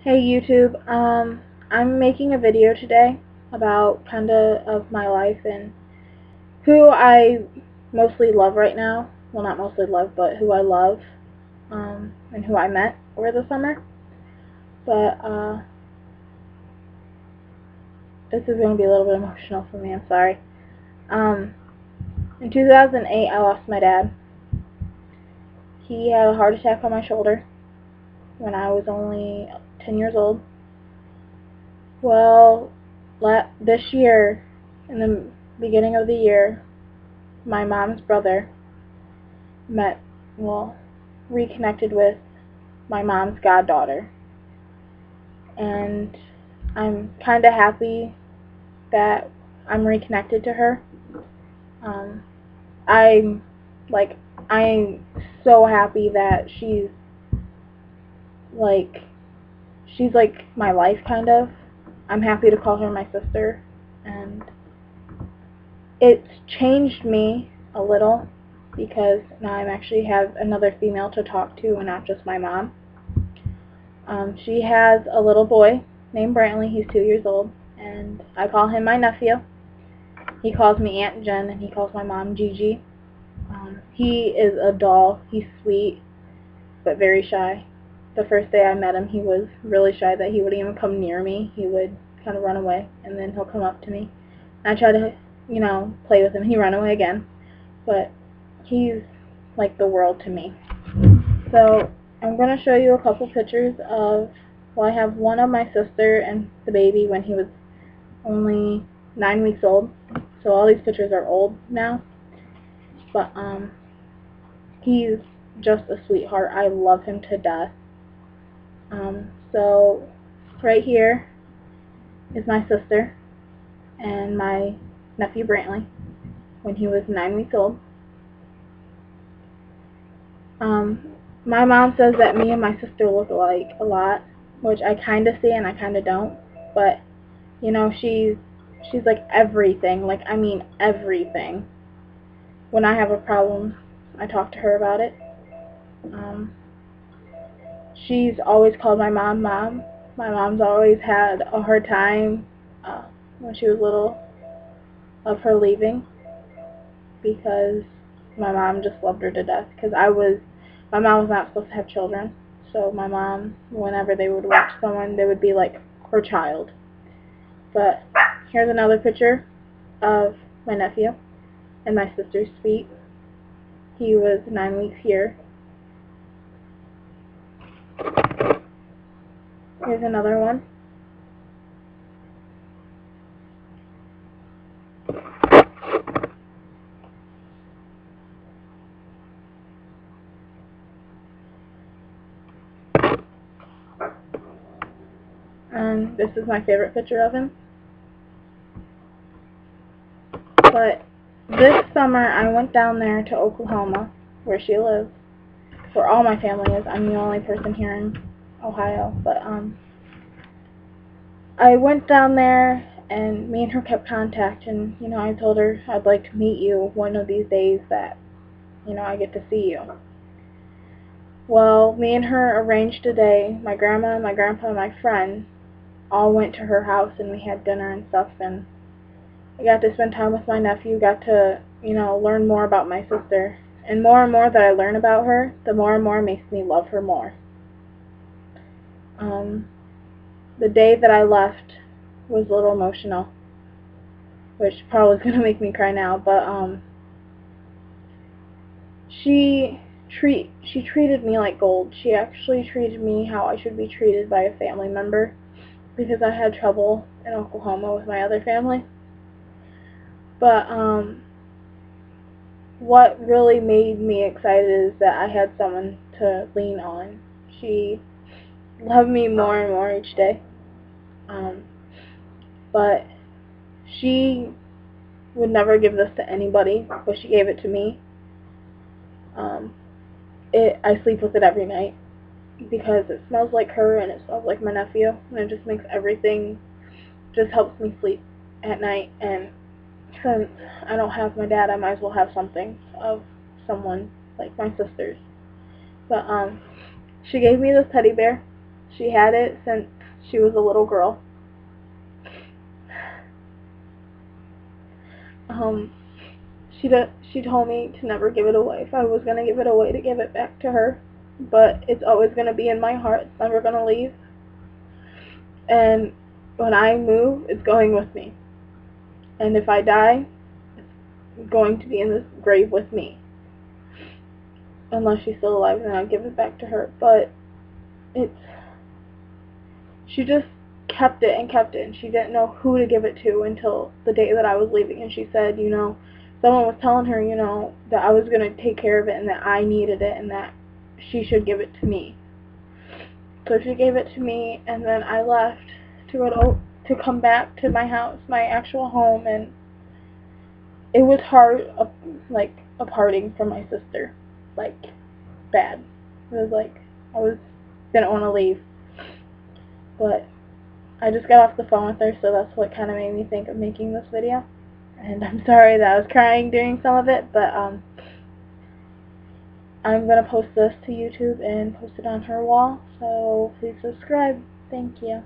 Hey YouTube, I'm making a video today about kinda of my life and who I mostly love right now. Well, not mostly love, but who I love, and who I met over the summer. But, this is going to be a little bit emotional for me, I'm sorry. In 2008, I lost my dad. He had a heart attack on my shoulder when I was only 10 years old. Well, this year, in the beginning of the year, my mom's brother reconnected with my mom's goddaughter. And I'm kind of happy that I'm reconnected to her. Um, I'm, I'm so happy that she's like my life, kind of. I'm happy to call her my sister, and it's changed me a little because now I actually have another female to talk to and not just my mom. She has a little boy named Brantley. He's 2 years old, and I call him my nephew. He calls me Aunt Jen, and he calls my mom Gigi. He is a doll. He's sweet, but very shy. The first day I met him, he was really shy that he wouldn't even come near me. He would kind of run away, and then he'll come up to me. I try to, play with him. He run away again, but he's like the world to me. So I'm going to show you a couple pictures of, well, I have one of my sister and the baby when he was only 9 weeks old. So all these pictures are old now. But he's just a sweetheart. I love him to death. So right here is my sister and my nephew Brantley when he was 9 weeks old. My mom says that me and my sister look alike a lot, which I kind of see and I kind of don't. But she's like everything. Like, I mean everything. When I have a problem, I talk to her about it. She's always called my mom Mom. My mom's always had a hard time when she was little of her leaving, because my mom just loved her to death. Because my mom was not supposed to have children, so my mom, whenever they would watch someone, they would be like her child. But here's another picture of my nephew and my sister's feet. He was 9 weeks here. Here's another one. And this is my favorite picture of him. But this summer I went down there to Oklahoma, where she lives, where all my family is. I'm the only person here in Ohio. But I went down there, and me and her kept contact, and I told her I'd like to meet you one of these days that I get to see you. Well, me and her arranged a day. My grandma, my grandpa, and my friend all went to her house, and we had dinner and stuff, and I got to spend time with my nephew, got to, learn more about my sister. And more that I learn about her, the more and more it makes me love her more. The day that I left was a little emotional, which probably is going to make me cry now, but she treated me like gold. She actually treated me how I should be treated by a family member, because I had trouble in Oklahoma with my other family. But what really made me excited is that I had someone to lean on. She loved me more and more each day. But she would never give this to anybody, but she gave it to me. I sleep with it every night because it smells like her and it smells like my nephew, and it just makes everything, just helps me sleep at night. And since I don't have my dad, I might as well have something of someone like my sister's. But she gave me this teddy bear. She had it since she was a little girl. She told me to never give it away. If I was going to give it away, to give it back to her. But it's always going to be in my heart. It's never going to leave. And when I move, it's going with me. And if I die, it's going to be in this grave with me. Unless she's still alive, then I'll give it back to her. But she just kept it, and she didn't know who to give it to until the day that I was leaving. And she said, someone was telling her, that I was going to take care of it and that I needed it and that she should give it to me. So she gave it to me, and then I left to come back to my house, my actual home, and it was hard, parting from my sister, bad. It was didn't want to leave, but I just got off the phone with her, so that's what kind of made me think of making this video. And I'm sorry that I was crying during some of it, but I'm going to post this to YouTube and post it on her wall, so please subscribe. Thank you.